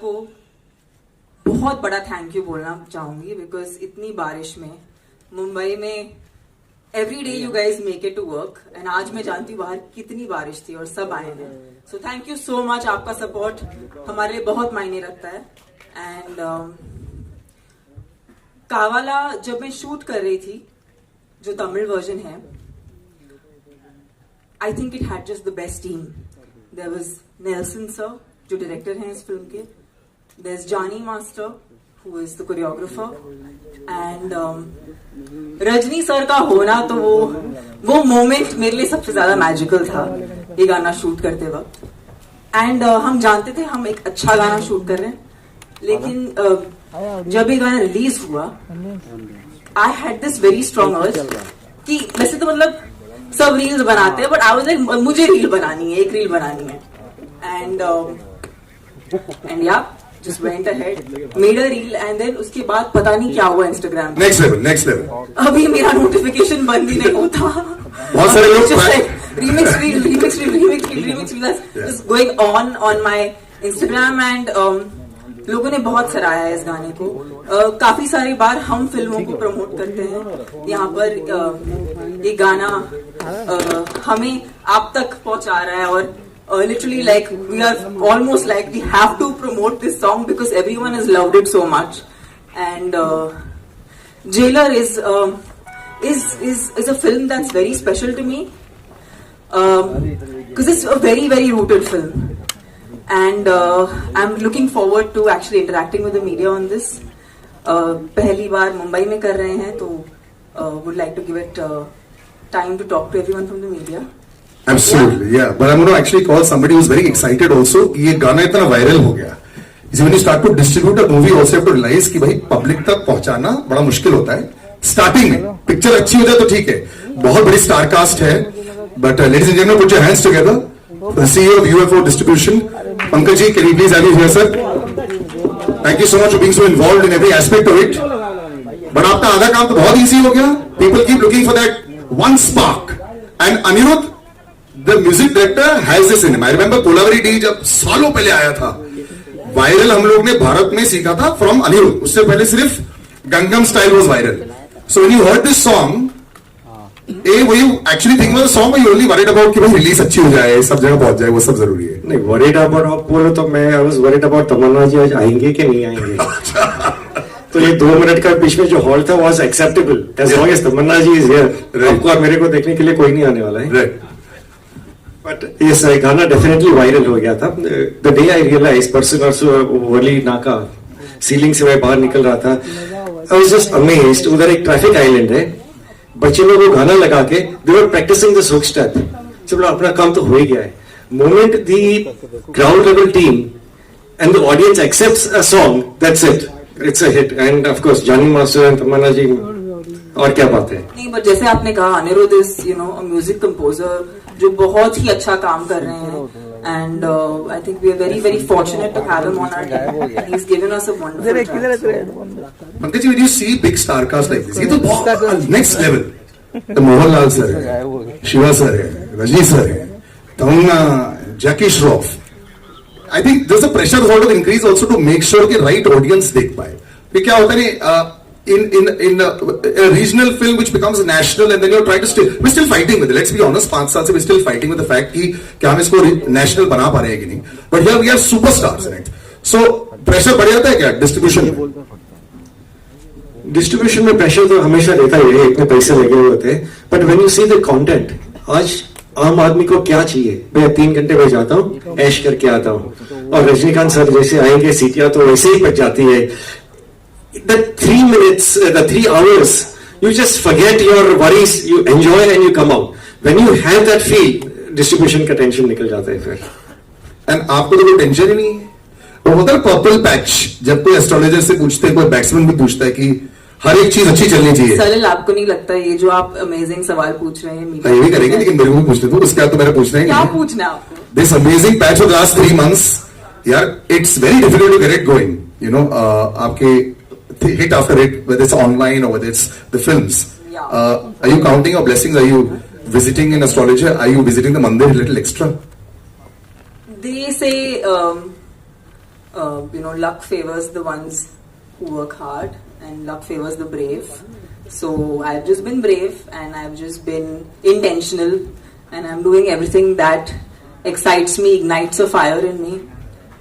को बहुत बड़ा थैंक यू बोलना चाहूंगी बिकॉज इतनी बारिश में मुंबई में every day you guys make it to work and आज मैं जानती हूँ बाहर कितनी बारिश थी और सब आए हैं. So thank you so much. आपका सपोर्ट हमारे लिए बहुत मायने रखता है. एंड कावाला जब मैं शूट कर रही थी जो तमिल वर्जन है, I think it had just the best team. There was Nelson sir जो डायरेक्टर हैं इस फिल्म के, there's Johnny Master who is the choreographer and Rajni sir का होना तो वो मोमेंट मेरे लिए सबसे ज्यादा मैजिकल था ये गाना शूट करते वक्त. एंड हम जानते थे हम एक अच्छा गाना शूट कर रहे हैं, लेकिन जब ये गाना रिलीज हुआ I had this very strong अर्ज कि वैसे तो मतलब सब रील्स बनाते हैं बट आई वाज लाइक मुझे रील बनानी है, एक रील बनानी है. एंड या just went ahead, made a reel and then उसके बाद पता नहीं क्या हुआ Instagram पे. Next level. अभी मेरा notification बंद ही नहीं होता. बहुत सारे लोग just like remix reel just going on my Instagram and लोगों ने बहुत सराहा है इस गाने को. काफी सारी बार हम फिल्मों को प्रमोट करते हैं यहाँ पर ये गाना हमें आप तक पहुंचा रहा है और literally like we are almost like we have to promote this song because everyone has loved it so much. And Jailer is a film that's very special to me because it's a very very rooted film and I'm looking forward to actually interacting with the media on this. पहली बार मुंबई में कर रहे हैं तो would like to give it time to talk to everyone from the media. Absolutely, yeah. But I'm going to actually call somebody who's very excited also. ये गाना इतना viral हो गया. When you start to distribute a movie, also have to realize कि भाई public तक पहुंचाना बड़ा मुश्किल होता है. स्टार्टिंग में पिक्चर अच्छी हो जाए तो ठीक है, बहुत बड़ी स्टार कास्ट है. But ladies and gentlemen, put your hands together for the CEO of UFO Distribution, Pankaj ji. Can you please have you here, sir? Thank you so much for being so involved in every aspect of it. But आपका आधा काम तो बहुत easy हो गया. People keep looking for that one spark. And Anirudh, The music director has this in him. I remember Polaveri D जब सालों पहले आया था, वायरल हम लोग ने भारत में सीखा था from अनिरुद्ध. उससे पहले सिर्फ Gangnam style was viral. So when you heard this song, were you actually thinking about the song or you only worried about कि भाई रिलीज अच्छी हो जाए, सब जगह पहुंच जाए, वो सब जरूरी है? नहीं, worried about आप बोलो तो मैं I was worried about तमन्ना जी आज आएंगे कि नहीं आएंगे. तो ये 2 मिनट का बीच में जो हॉल था was acceptable as long as Tamannaah ji is here. आपको और मेरे को देखने के लिए कोई नहीं आने वाला है. But yes, गाना definitely viral हो गया था. The day I realized, person also Worli नाका सीलिंग से मैं बाहर निकल रहा था, I was just amazed. उधर एक ट्रैफिक आइलैंड है, बच्चे लोग वो गाना लगा के they were practicing the hook step. चलो अपना काम तो हो ही गया है. Moment the ground level team and the audience accepts a song, that's it. It's a hit. And of course, Johnny Master and तमन्ना जी, और क्या बात है. नहीं, बट जैसे आपने कहा Anirudh is a music composer जो बहुत ही अच्छा काम कर रहे हैं and I think we are very very fortunate to have him on our team. He is given us a wonderful track. Pankaj ji, when you see big star cast like this, ये तो बहुत next level. तो Mohanlal sir है, Shiva sir है, Rajni sir है, तमन्ना, जैकी Shroff. I think there's a pressure sort of increase also to make sure कि right audience देख पाए. फिर क्या होता है in a regional film which becomes national and then you're trying to we're still fighting with it. Let's be honest, 5 साल से we're still fighting with the fact कि क्या हम इसको national बना पा रहे हैं कि नहीं. But here we are superstars in it. So pressure बढ़ जाता है क्या distribution में? डिस्ट्रीब्यूशन में प्रेशर तो हमेशा रहता ही है, इतने पैसे लगे हुए होते हैं. But when you see the content, आज आम आदमी को क्या चाहिए? मैं 3 घंटे में जाता हूँ, ऐश करके आता हूँ, और रजनीकांत सर जैसे आएंगे सीटियां तो वैसे ही बच जाती है. The 3 minutes, the 3 hours, you just forget your worries, you enjoy and you come out. When you have that feel, distribution का टेंशन निकल जाता है फिर. And आपको तो कोई टेंशन ही नहीं है. वो होता है पर्पल पैच, जब कोई एस्ट्रोलॉजर से पूछते हैं, कोई बैट्समैन भी पूछता है कि हर एक चीज अच्छी चलनी चाहिए. सलिल, आपको नहीं लगता ये जो आप अमेजिंग सवाल पूछ रहे हैं ये भी करेंगे, लेकिन मेरे को पूछते तो उसके बाद तो मेरा पूछना है. क्या पूछना है आपको? This amazing patch of the last 3 months, यार, it's very difficult to get it going. You know, आपके hit after hit, whether it's online or whether it's the films. Yeah. Are you counting your blessings? Are you visiting an astrologer? Are you visiting the mandir a little extra? They say luck favors the ones who work hard, and luck favors the brave. So I've just been brave, and I've just been intentional, and I'm doing everything that excites me, ignites a fire in me,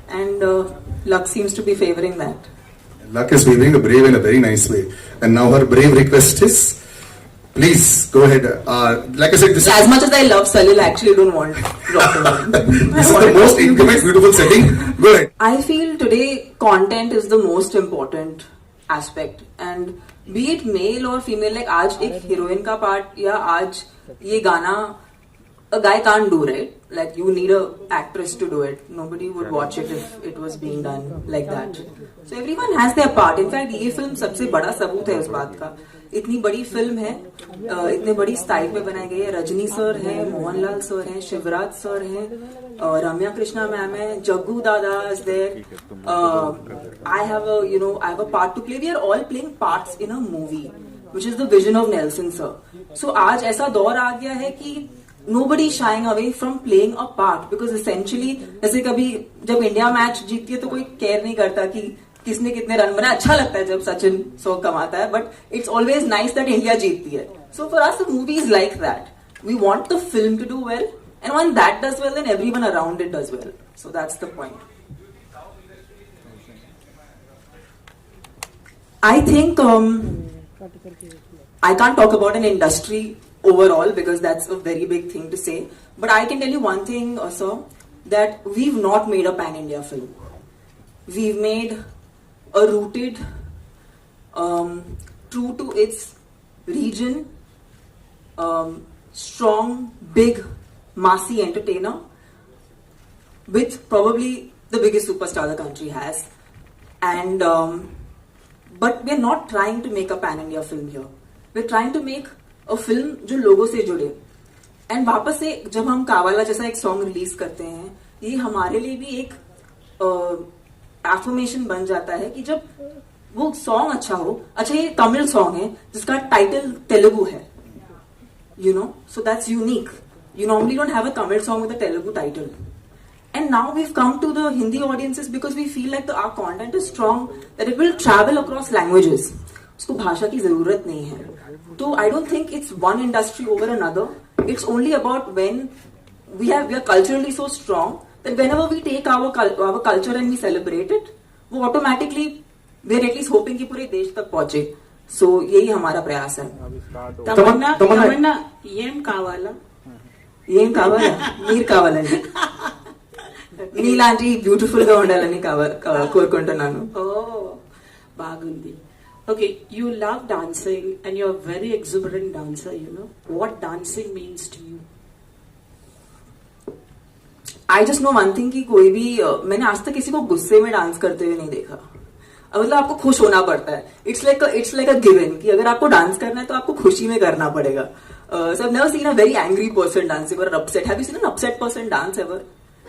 and luck seems to be favoring that. Luck is favoring the brave in a very nice way. And now her brave request is, please go ahead. Like I said, this As much as I love Salil, I actually don't want Rock and Roll. this is the most intimate, beautiful setting. Go ahead. I feel today content is the most important aspect, and be it male or female, like आज एक heroine का part या आज ये गाना a guy can't do, right? Like you need a actress to do it. Nobody would watch it if it was being done like that. So everyone has their part. In fact, ये film सबसे बड़ा सबूत है उस बात का. इतनी बड़ी फिल्म है, इतने बड़ी स्टाइल में बनाई गई है. रजनी सर है, मोहनलाल सर है, शिवराज सर है, रम्या कृष्णा मैम है, जग्गू दादा is there. I have a part to play. We are all playing parts in a movie, which is the vision of Nelson sir. So आज ऐसा दौर आ गया है कि nobody is shying away from playing a part, because essentially जैसे कभी जब India match जीतती है तो कोई केयर नहीं करता कि किसने कितने रन बनाए. अच्छा लगता है जब सचिन 100 कमाता है, but it's always nice that India जीतती है. So for us the movie is like that. We want the film to do well, and when that does well, then everyone around it does well. So that's the point. I think I can't talk about an industry overall because that's a very big thing to say. But I can tell you one thing, sir, that we've not made a pan-India film. We've made a rooted, true to its region, strong, big, massy entertainer with probably the biggest superstar the country has. And but we're not trying to make a pan-India film here. We're trying to make a film जो लोगों से जुड़े. And वापस से जब हम कावाला जैसा एक सॉन्ग रिलीज करते हैं, ये हमारे लिए भी एक एफर्मेशन बन जाता है कि जब वो सॉन्ग अच्छा हो. अच्छा, ये तमिल सॉन्ग है जिसका टाइटल तेलुगु है, so that's unique. You normally don't have a Tamil song with a Telugu title. And now we've come to the Hindi audiences because we feel like our content is strong, that it will travel across languages. उसको भाषा की जरूरत नहीं है. So I don't think it's one industry over another. It's only about when we are culturally so strong that whenever we take our culture and we celebrate it, वो automatically we're at least hoping कि पूरे देश तक पहुंचे. So यही हमारा प्रयास है. तमन्ना ఏం కావాలా మీరు కావాలండి. నీలాంటి బ్యూటిఫుల్ గా ఉండాలని కోరుకుంటున్నాను. ఓ బాగుంది. Okay, you love dancing and you are very exuberant dancer. What dancing means to you? I just know one thing कि कोई भी मैंने आज तक किसी को गुस्से में डांस करते हुए नहीं देखा. मतलब आपको खुश होना पड़ता है. इट्स लाइक अ गिवन कि अगर आपको डांस करना है तो आपको खुशी में करना पड़ेगा. So I've never seen a very angry person dancing or an upset. Have you seen an upset person dance ever?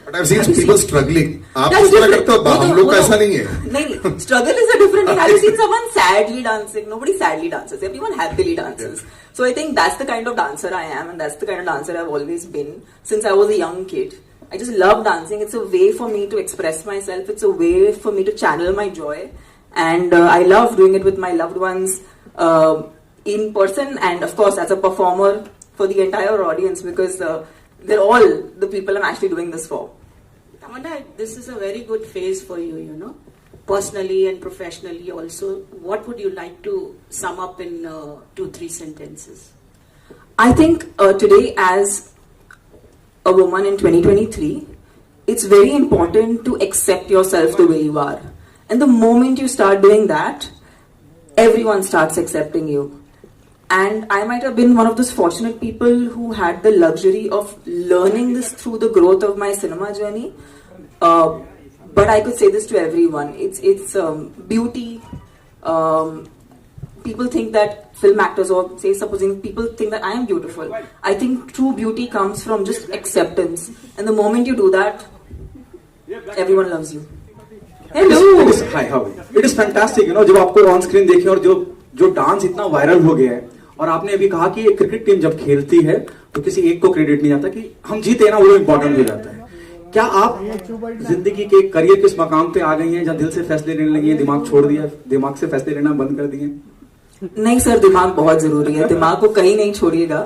But I've seen people struggling. आप तो क्या करते हो? हम लोग ऐसा नहीं है. नहीं, struggle is a different thing. Have you seen someone sadly dancing? Nobody sadly dances. Everyone happily dances. Yeah. So I think that's the kind of dancer I am, and that's the kind of dancer I've always been since I was a young kid. I just love dancing. It's a way for me to express myself. It's a way for me to channel my joy, and I love doing it with my loved ones. In person, and of course as a performer for the entire audience, because they're all the people I'm actually doing this for. Tamanna, this is a very good phase for you, personally and professionally also. What would you like to sum up in 2-3 sentences? I think today, as a woman in 2023, it's very important to accept yourself the way you are. And the moment you start doing that, everyone starts accepting you. And I might have been one of those fortunate people who had the luxury of learning this through the growth of my cinema journey. But I could say this to everyone. It's beauty. People think that film actors, or say supposing people think that I am beautiful. I think true beauty comes from just acceptance. And the moment you do that, everyone loves you. Hello. Hi, how are you? It is fantastic. जब आपको on screen देखें और जो dance इतना viral हो गया है, और आपने अभी कहा कि एक क्रिकेट टीम जब खेलती है तो किसी एक को क्रेडिट नहीं आता कि हम जीते ना, वो इम्पोर्टेंट हो जाता है. क्या आप जिंदगी के करियर के इस मकाम पे आ गई हैं जहाँ दिल से फैसले लेने लगी हैं, दिमाग छोड़ दिया, दिमाग से फैसले लेना बंद कर दिए? नहीं सर, दिमाग बहुत जरूरी है, दिमाग को कहीं नहीं छोड़िएगा।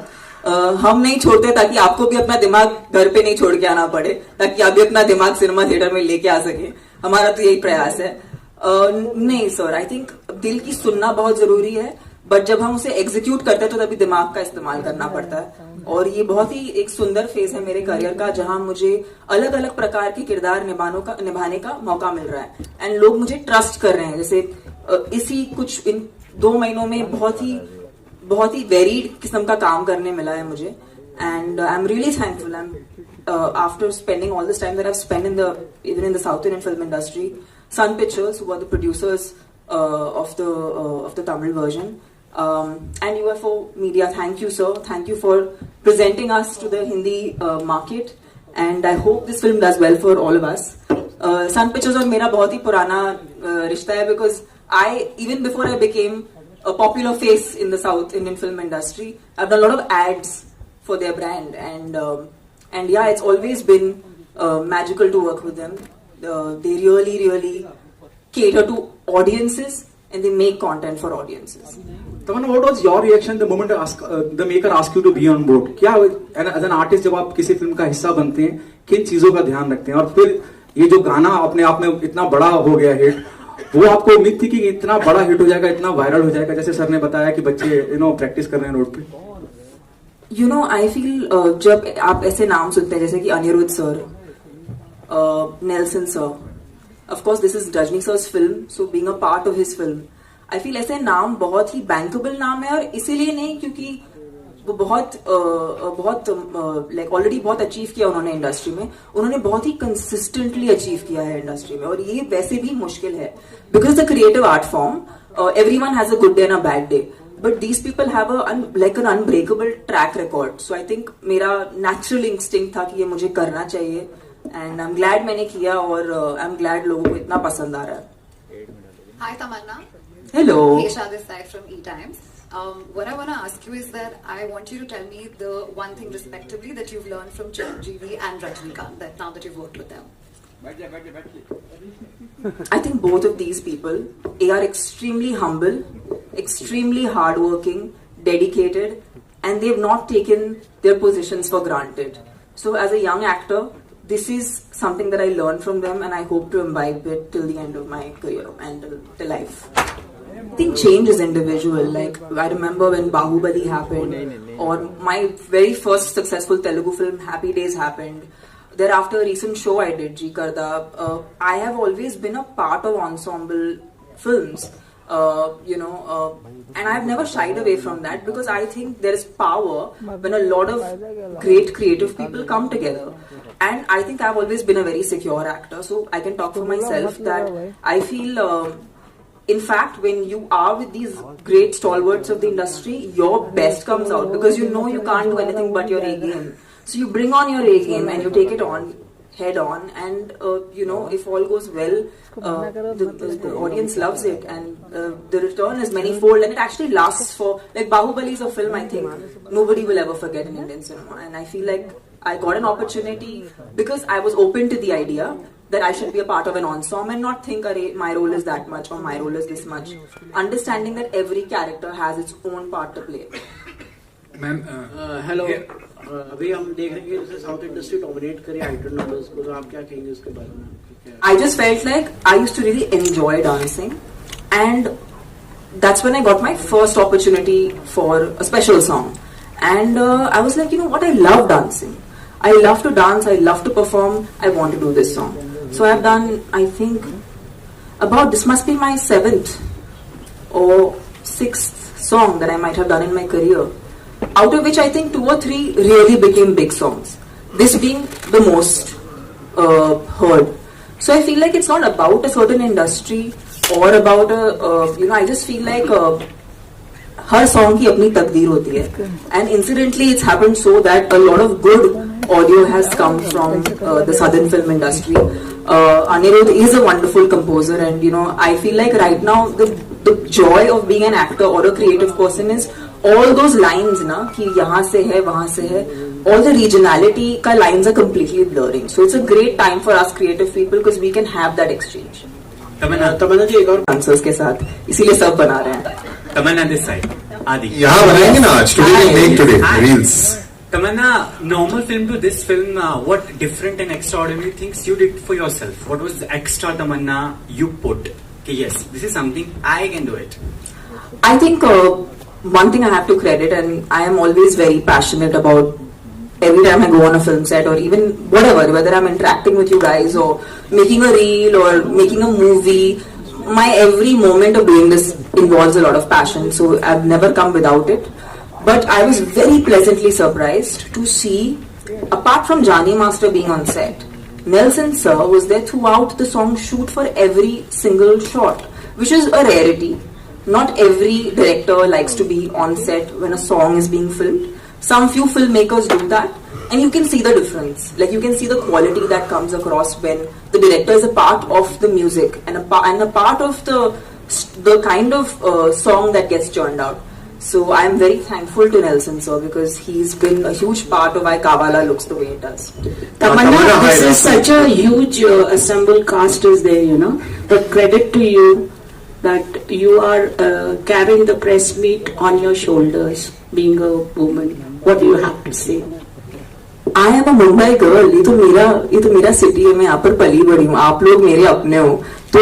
हम नहीं छोड़ते ताकि आपको भी अपना दिमाग घर पे नहीं छोड़ के आना पड़े, ताकि आप भी अपना दिमाग सिनेमा थिएटर में लेके आ सके। हमारा तो यही प्रयास है। नहीं सर, आई थिंक दिल की सुनना बहुत जरूरी है, बट जब हम उसे एग्जीक्यूट करते हैं तो तभी दिमाग का इस्तेमाल करना पड़ता है। और ये बहुत ही एक सुंदर फेज है मेरे करियर का, जहां मुझे अलग अलग प्रकार के किरदार निभाने का मौका मिल रहा है, एंड लोग मुझे ट्रस्ट कर रहे हैं। जैसे इसी कुछ इन 2 महीनों में बहुत ही वेरीड किस्म का काम करने मिला है मुझे, and I am really thankful. I am after spending all this time that I have spent even in the south Indian film industry, Sun Pictures, who were the producers of the Tamil version, and UFO Media, thank you sir, thank you for presenting us to the Hindi market, and I hope this film does well for all of us. Sun Pictures और मेरा बहुत ही पुराना रिश्ता है, because even before I became a popular face in the South Indian film industry, I've done a lot of ads for their brand, and yeah, it's always been magical to work with them. They really cater to audiences, and they make content for audiences. Tamanna, what was your reaction the moment the maker asked you to be on board? क्या as an artist जब आप किसी film का हिस्सा बनते हैं, किन चीजों का ध्यान रखते हैं? और फिर ये जो गाना अपने आप में इतना बड़ा हो गया हिट, वो आपको उम्मीद थी कि इतना बड़ा हिट हो जाएगा, इतना वायरल हो जाएगा, जैसे सर ने बताया कि बच्चे प्रैक्टिस कर रहे हैं रोड पे? आई फील जब आप ऐसे नाम सुनते हैं जैसे कि Anirudh sir, Nelson sir, of course this is Rajni sir's film, so being a part of his film, I feel ऐसे नाम बहुत ही bankable नाम है, और इसीलिए नहीं क्योंकि वो बहुत लाइक ऑलरेडी बहुत अचीव किया उन्होंने इंडस्ट्री में, उन्होंने बहुत ही कंसिस्टेंटली अचीव किया है इंडस्ट्री में, और ये वैसे भी मुश्किल है, because the creative art form, everyone has a good day and a bad day, but these people have like an unbreakable track record. So I think मेरा natural instinct था कि ये मुझे करना चाहिए, and I'm glad मैंने किया, और I'm glad लोगों को इतना पसंद आ रहा है. Hi Tamanna. Hello. Kesha this side from E-Times. What I want to ask you is that I want you to tell me the one thing respectively that you've learned from Chiranjeevi and Rajnikant, that now that you've worked with them. I think both of these people, they are extremely humble, extremely hardworking, dedicated, and they've not taken their positions for granted. So as a young actor, this is something that I learned from them, and I hope to imbibe it till the end of my career and till life. I think change is individual. Like, I remember when Bahubali happened, or my very first successful Telugu film Happy Days happened. Thereafter, a recent show I did, Ji Karda. I have always been a part of ensemble films, and I've never shied away from that, because I think there is power when a lot of great creative people come together. And I think I've always been a very secure actor, so I can talk for myself that I feel, in fact, when you are with these great stalwarts of the industry, your best comes out, because you know you can't do anything but your A game. So you bring on your A game and you take it on head on, and if all goes well, the audience loves it, and the return is manifold, and it actually lasts for, like, Bahubali is a film I think nobody will ever forget in Indian cinema, and I feel like I got an opportunity because I was open to the idea that I should be a part of an ensemble and not think my role is that much or my role is this much, understanding that every character has its own part to play. Hello, अभी हम देख रहे हैं कि जैसे south industry dominate करे item numbers को, तो आप क्या कहेंगे उसके बारे में? I just felt like I used to really enjoy dancing, and that's when I got my first opportunity for a special song, and I was like, you know what, I love dancing, I love to dance, I love to perform, I want to do this song. So I've done, I think, this must be my 7th or 6th song that I might have done in my career, out of which I think 2 or 3 really became big songs, this being the most heard. So I feel like it's not about a certain industry or about I just feel like her song की अपनी तकदीर होती है, and incidentally it's happened so that a lot of good audio has come from the southern film industry. Anirudh is a wonderful composer, and I feel like right now the joy of being an actor or a creative person is all those lines ना कि यहाँ से है वहाँ से है, all the regionality का lines are completely blurring. So it's a great time for us creative people because we can have that exchange. तमन्ना जी एक और Dancers के साथ, इसीलिए सब बना रहे हैं. Tamanna this side. Adi. यहाँ बनाएंगे ना आज, today we make today reels. Tamanna, normal film to this film, what different and extraordinary things you did for yourself? What was the extra Tamanna you put? Okay, yes, this is something I can do it. I think one thing I have to credit, and I am always very passionate about every time I go on a film set or even whatever, whether I'm interacting with you guys or making a reel or making a movie, my every moment of doing this involves a lot of passion, so I've never come without it. But I was very pleasantly surprised to see, apart from Jani Master being on set, Nelson Sir was there throughout the song shoot for every single shot, which is a rarity. Not every director likes to be on set when a song is being filmed. Some few filmmakers do that, and you can see the difference. Like you can see the quality that comes across when the director is a part of the music and a part of the kind of song that gets churned out. So I am very thankful to Nelson Sir because he's been a huge part of why Kavala looks the way it does. Tamanna, this is such a huge assembled cast is there, you know. But credit to you that you are carrying the press meet on your shoulders, being a woman. What do you have to say? I am a Mumbai girl. ये तो मेरा city है. मैं यहाँ पर पली बड़ी हूँ. आप लोग मेरे अपने हो. तो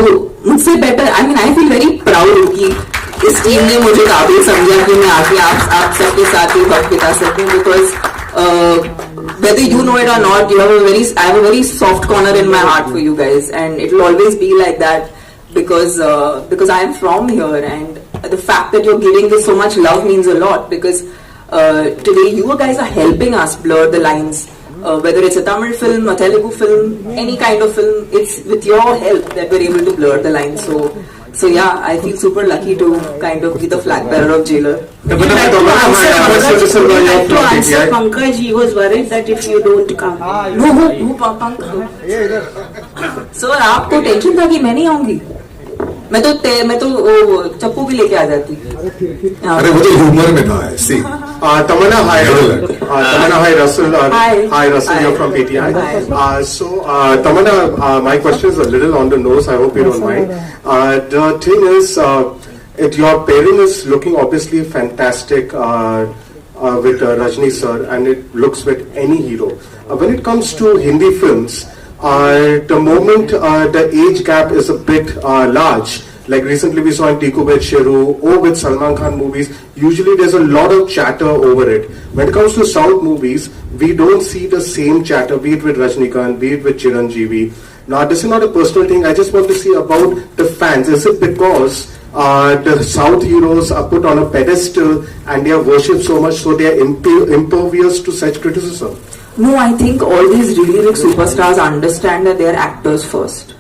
मुझसे better. I mean, I feel very proud कि इस टीम ने मुझे काबिल समझा कि मैं आके आप सबके साथ ही वक्त बिता सकूं. Because whether you know it or not, I have a very soft corner in my heart for you guys, and it will always be like that because I am from here, and the fact that you're giving this so much love means a lot because. Today you guys are helping us blur the lines, whether it's a Tamil film, a Telugu film, any kind of film, it's with your help that we're able to blur the lines. So yeah, I feel super lucky to kind of be the flag bearer of Jailer. Pankaj, he was worried that if you don't come. No, Pankaj. Sir, आपको tension था कि मैं नहीं आऊंगी. मैं तो चप्पू भी लेके आ जाती. अरे वो तो ह्यूमर में था. See, Tamanna, hi. Tamanna, hi, Russell. Hi, Russell. You're from PTI. Tamanna, my question is a little on the nose. I hope you don't mind. The thing is, your pairing is looking obviously fantastic with Rajni sir, and it looks with any hero. When it comes to Hindi films, the moment the age gap is a bit large, like recently we saw in Tiku with Sheru or with Salman Khan movies, usually there's a lot of chatter over it. When it comes to South movies, we don't see the same chatter, be it with Rajnikant, be it with Chiranjeevi. Now, this is not a personal thing. I just want to see about the fans. Is it because the South heroes are put on a pedestal and they are worshipped so much so they are impervious to such criticism? No, I think all these really big superstars understand that they are actors first.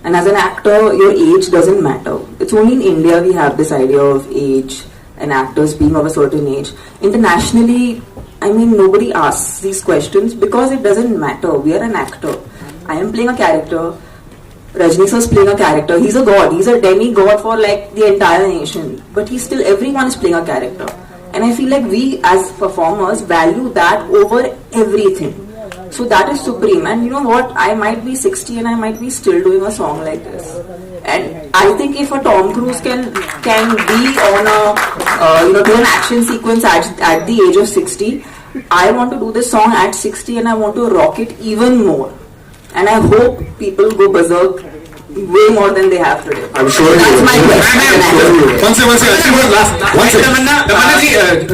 And as an actor, your age doesn't matter. It's only in India we have this idea of age and actors being of a certain age. Internationally, I mean, nobody asks these questions because it doesn't matter. We are an actor. I am playing a character. Rajni sir is playing a character. He's a god. He's a demigod for like the entire nation. But everyone is playing a character. And I feel like we as performers value that over everything. So that is supreme. And you know what? I might be 60 and I might be still doing a song like this. And I think if a Tom Cruise can be on do an action sequence at the age of 60, I want to do this song at 60 and I want to rock it even more. And I hope people go berserk way more than they have today. I'm sure That's my question. One second. तमन्ना जी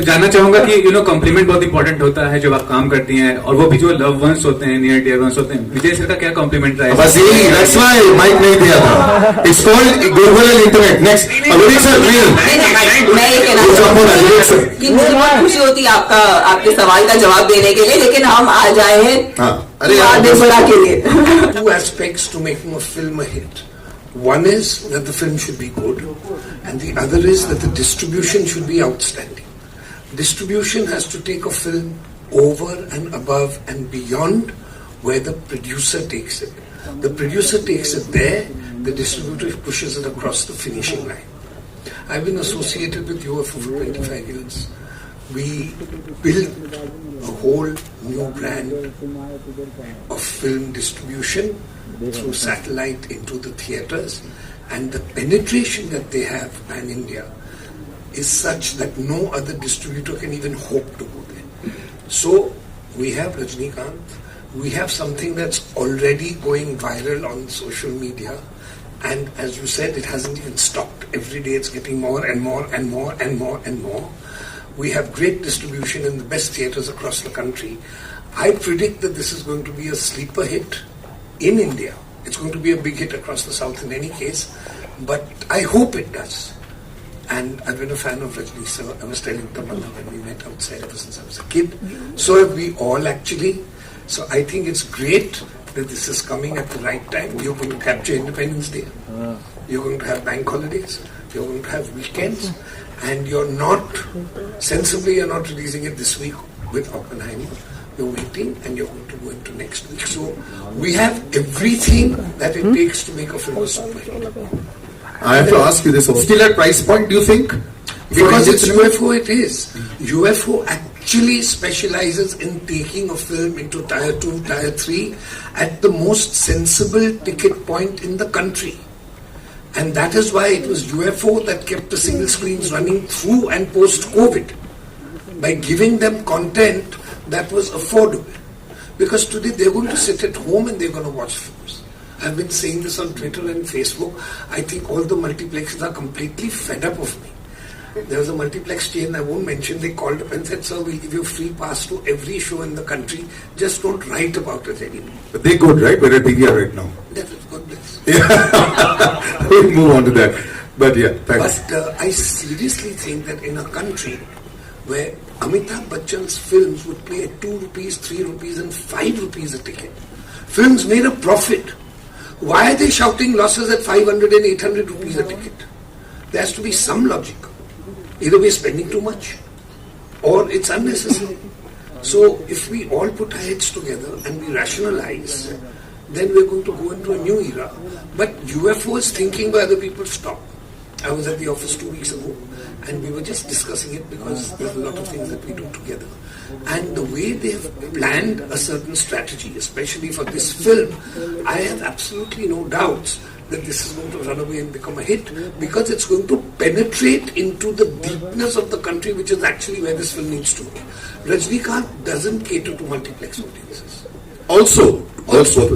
जानना चाहूंगा कि complement बहुत important होता है जब आप काम करती हैं और वो भी जो लव वंस होते हैं नियर डियर वंस होते हैं. विजय सर का क्या कॉम्प्लीमेंट रहा है? बस यही, that's why माइक नहीं दिया था. It's called Google and Internet. Next, Abhishek sir, मैं ये कहना चाहूँगा कि मुझे बहुत खुशी होती है आपके सवाल का जवाब देने के लिए, लेकिन हम आ जाए हैं Two aspects to making a film a hit. One is that the film should be good, and the other is that the distribution should be outstanding. Distribution has to take a film over and above and beyond where the producer takes it. The producer takes it there, the distributor pushes it across the finishing line. I've been associated with UFO for 25 years. We built a whole new brand of film distribution through satellite into the theatres, and the penetration that they have pan-India is such that no other distributor can even hope to go there. So we have Rajnikant, we have something that's already going viral on social media, and as you said, it hasn't even stopped. Every day it's getting more and more and more and more and more. We have great distribution in the best theatres across the country. I predict that this is going to be a sleeper hit in India. It's going to be a big hit across the South in any case, but I hope it does. And I've been a fan of Rajni sir. I was telling Tamanna when we met outside ever since I was a kid. So have we all actually. So I think it's great that this is coming at the right time. You're going to capture Independence Day. You're going to have bank holidays. You're going to have weekends. And you're not releasing it this week with Oppenheimer. You're waiting and you're going to go into next week. So we have everything that it takes to make a film a super hit. I have to ask you this. Still at price point, do you think? Because it's UFO, it is. UFO actually specializes in taking a film into tier 2, tier 3 at the most sensible ticket point in the country. And that is why it was UFO that kept the single screens running through and post-COVID, by giving them content that was affordable. Because today they're going to sit at home and they're going to watch films. I've been saying this on Twitter and Facebook. I think all the multiplexes are completely fed up of me. There was a multiplex chain I won't mention. They called up and said, "Sir, we'll give you free pass to every show in the country. Just don't write about it anymore." But they're good, right? We're at PVR right now. That is God bless. Yeah. We'll move on to that. But yeah, thanks. But I seriously think that in a country where Amitabh Bachchan's films would play at 2 rupees, 3 rupees and 5 rupees a ticket, films made a profit. Why are they shouting losses at 500 and 800 rupees a ticket? There has to be some logic. Either we're spending too much or it's unnecessary. So if we all put our heads together and we rationalize, then we're going to go into a new era. But UFO is thinking where other people stop. I was at the office 2 weeks ago and we were just discussing it because there's a lot of things that we do together. And the way they have planned a certain strategy, especially for this film, I have absolutely no doubts that this is going to run away and become a hit, because it's going to penetrate into the deepness of the country, which is actually where this film needs to go. Rajnikant doesn't cater to multiplex audiences. Also,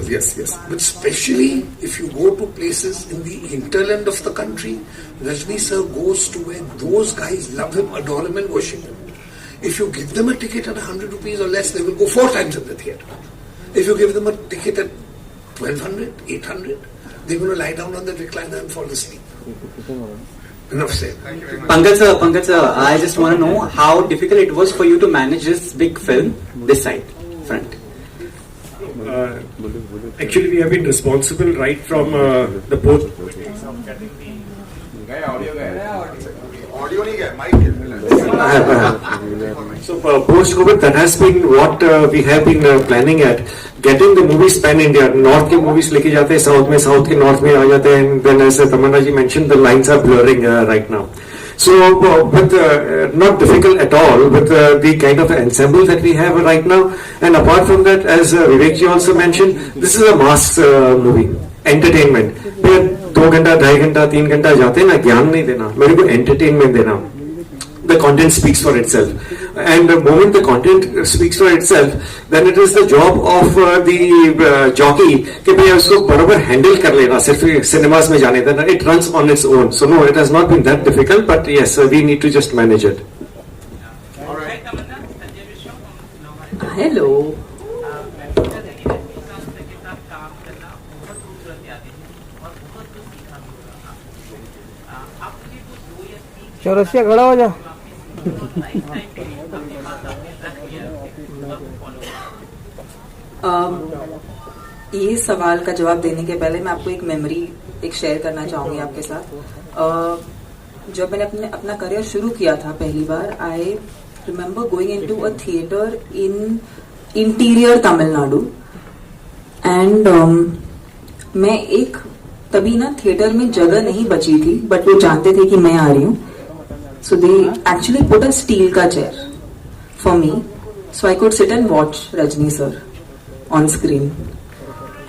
yes. But especially if you go to places in the hinterland of the country, Rajni sir goes to where those guys love him, adore him and worship him. If you give them a ticket at 100 rupees or less, they will go 4 times in the theatre. If you give them a ticket at 1200, 800, they're going to lie down on the recliner and fall asleep. Enough said. Pankaj sir, I just want to know how difficult it was for you to manage this big film, this side, front. Actually, we have been responsible right from the post. So post-COVID, that has been what we have been planning at. Getting the movies pan-India. North के movies लेके जाते हैं South में, South के North में आ जाते हैं. And then as Tamanna ji mentioned, the lines are blurring right now. So, but not difficult at all with the kind of ensemble that we have right now. And apart from that, as Vivek ji also mentioned, this is a mass movie, entertainment. फिर 2 घंटा, 2.5 घंटा, 3 घंटा जाते हैं ना, ज्ञान नहीं देना, मेरे को entertainment देना. The content speaks for itself, and the moment the content speaks for itself, then it is the job of the jockey कि भैया उसको बराबर handle कर लेना. सिर्फ cinemas में जाने देना. It runs on its own. So no, it has not been that difficult, but yes, we need to just manage it. Hello. Chaurasia खड़ा हो जा. ये सवाल का जवाब देने के पहले मैं आपको एक मेमोरी एक शेयर करना चाहूंगी आपके साथ. जब मैंने अपना करियर शुरू किया था पहली बार, I remember going into a theatre in interior Tamil Nadu, and मैं एक तभी ना थिएटर में जगह नहीं बची थी, बट वो जानते थे कि मैं आ रही हूँ. So they actually put a steel का chair for me, so I could sit and watch Rajni sir on screen.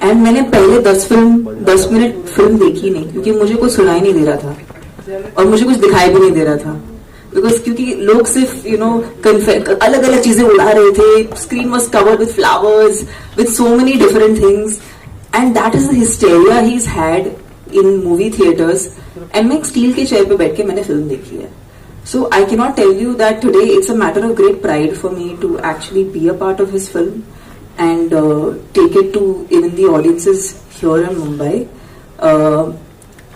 And मैंने पहले 10 मिनट फिल्म देखी नहीं, क्योंकि मुझे कुछ सुनाई नहीं दे रहा था और मुझे कुछ दिखाई भी नहीं दे रहा था. बिकॉज क्योंकि लोग सिर्फ अलग अलग चीजें उड़ा रहे थे. Screen was covered with flowers, with so many different things, and that is the hysteria he is had in movie theatres. And मैं एक स्टील के चेयर पे बैठ के मैंने फिल्म देखी है. So I cannot tell you that today it's a matter of great pride for me to actually be a part of his film and take it to even the audiences here in Mumbai.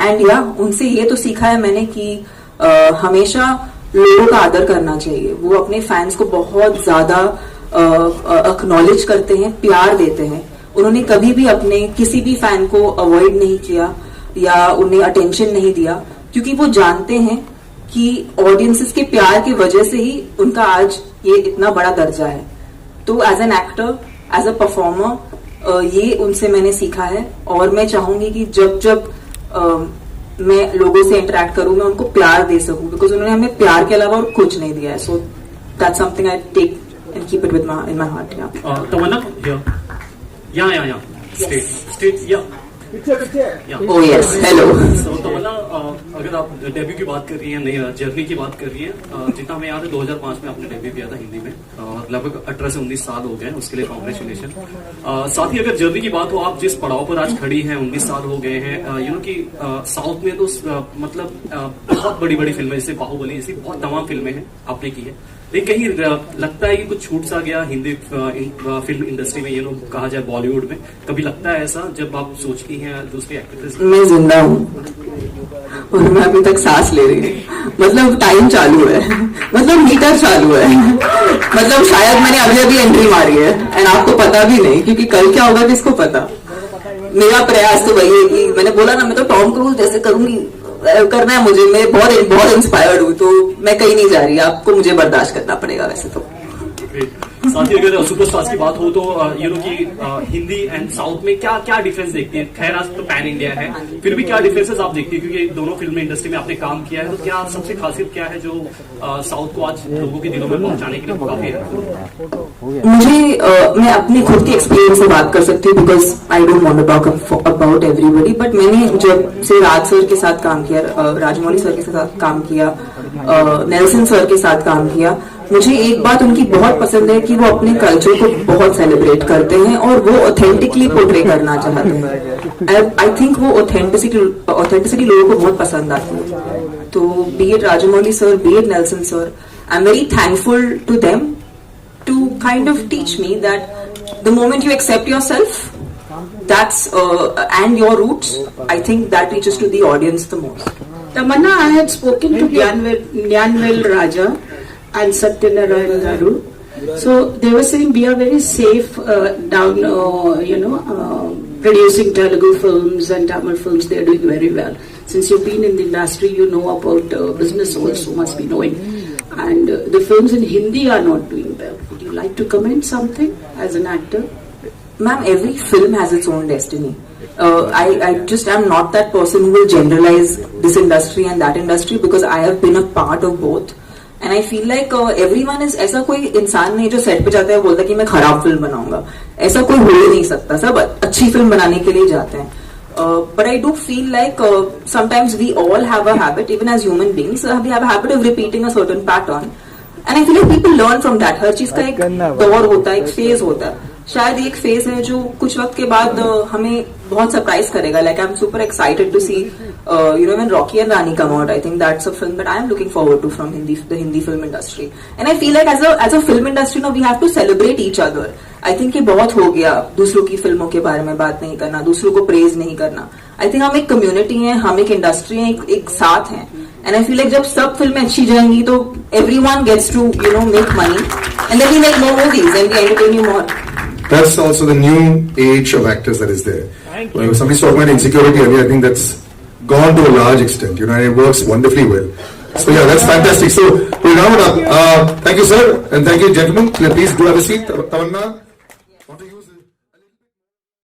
And yeah, उनसे ये तो सीखा है मैंने कि हमेशा लोगों का आदर करना चाहिए. वो अपने फैंस को बहुत ज्यादा एक्नॉलेज करते हैं, प्यार देते हैं. उन्होंने कभी भी अपने किसी भी फैन को अवॉइड नहीं किया या उन्हें अटेंशन नहीं दिया, क्योंकि वो जानते हैं कि ऑडियंसेस के प्यार की वजह से ही उनका आज ये इतना बड़ा दर्जा है. तो as an actor, as a performer, ये उनसे मैंने सीखा है. और मैं चाहूंगी कि जब जब मैं लोगों से इंटरेक्ट करूं, मैं उनको प्यार दे सकूं, बिकॉज उन्होंने हमें प्यार के अलावा और कुछ नहीं दिया है. So that's something I take and keep it in my heart. Tamannaah, या स्टेट या Oh yes, hello. तमन्ना, अगर आप डेब्यू की बात कर रही हैं, नहीं जर्नी की बात कर रही हैं, जितना हमें याद है 2005 में आपने डेब्यू किया था हिंदी में. लगभग 18 से 19 साल हो गए, उसके लिए कॉन्ग्रेचुलेशन. साथ ही अगर जर्नी की बात हो, आप जिस पड़ाव पर आज खड़ी हैं, 19 साल हो गए हैं. यू नो कि साउथ में तो मतलब बहुत बड़ी बड़ी फिल्में, जैसे बाहुबली जैसी बहुत तमाम फिल्में हैं आपने की है, लेकिन कहीं लगता है कि कुछ छूट सा गया हिंदी फिल्म इंडस्ट्री में, ये कहा जाए बॉलीवुड में. कभी लगता है ऐसा जब आप सोचती हैं दूसरी एक्ट्रेस? मैं जिंदा हूँ और मैं अभी तक सांस ले रही हूँ. मतलब टाइम चालू है, मतलब मीटर चालू है. मतलब शायद मैंने अभी अभी एंट्री मारी है एंड आपको पता भी नहीं, क्योंकि कल क्या होगा किसको पता. मेरा प्रयास तो वही है कि मैंने बोला ना, मैं तो टॉम क्रूज जैसे करूंगी, करना है मुझे. मैं बहुत इंस्पायर्ड हूँ, तो मैं कहीं नहीं जा रही. आपको मुझे बर्दाश्त करना पड़ेगा वैसे तो. साथ ही अगर सुपरस्टार्स की बात हो तो यू नो कि हिंदी एंड साउथ में क्या क्या डिफरेंस देखती है? खैर आज तो पैन इंडिया है, फिर भी क्या डिफरेंसेस आप देखती है, क्योंकि दोनों फिल्म इंडस्ट्री में आपने काम किया है, तो क्या सबसे खासियत क्या है जो साउथ को आज लोगों के दिलों में पहुंचाने के लिए काफी है? मुझे मैं अपनी खुद की एक्सपीरियंस से बात कर सकती हूँ, because I don't want to talk about everybody. But मैंने जब से राज सर के साथ काम किया, राजमौली सर के साथ काम किया, नेल्सन सर के साथ काम किया, मुझे एक बात उनकी बहुत पसंद है कि वो अपने कल्चर को बहुत सेलिब्रेट करते हैं और वो ऑथेंटिकली पोर्ट्रे करना चाहते हैं. आई थिंक वो ऑथेंटिसिटी लोगों को बहुत पसंद आती है. तो be it Rajamouli sir, be it Nelson sir, I am very thankful to them to kind of teach me that the moment you accept yourself, that's and your roots, I think that reaches to the audience the most. Tamanna, I had spoken to Nyanvel Raja and Satyanarayan Garu. So they were saying we are very safe down, producing Telugu films and Tamil films. They are doing very well. Since you've been in the industry, you know about business also, must be knowing. And the films in Hindi are not doing well. Would you like to comment something as an actor? Ma'am, every film has its own destiny. I just am not that person who will generalize this industry and that industry, because I have been a part of both. And I feel like everyone is, ऐसा कोई इंसान नहीं जो set पे जाता है बोलता कि मैं खराब फिल्म बनाऊंगा. ऐसा कोई हो ही नहीं सकता. सब अच्छी फिल्म बनाने के लिए जाते हैं. But I do feel like sometimes we all have a habit, even as human beings, we have a habit of repeating a certain pattern. And I feel like people learn from that. हर चीज का एक दौर होता है, एक phase होता है. शायद एक फेज है जो कुछ वक्त के बाद हमें बहुत सरप्राइज करेगा. Like I am super excited to see when Rocky and Rani come out. I think that's a film that I am looking forward to from the Hindi film industry. And I feel like as a film industry now we have to celebrate each other. I think ये बहुत हो गया दूसरों की फिल्मों के बारे में बात नहीं करना, दूसरों को प्रेज नहीं करना. I think हम एक कम्युनिटी हैं, हम एक इंडस्ट्री हैं, एक साथ हैं. And I feel like जब सब फिल्में अच्छी जाएंगी तो everyone gets to make money and then we make more movies and we entertain you more. That's also the new age of actors that is there. Somebody's talking about insecurity earlier. I think that's gone to a large extent, and it works wonderfully well. So yeah, that's fantastic. So we'll round up. Thank you, sir, and thank you, gentlemen. Please do have a seat. Tamanna.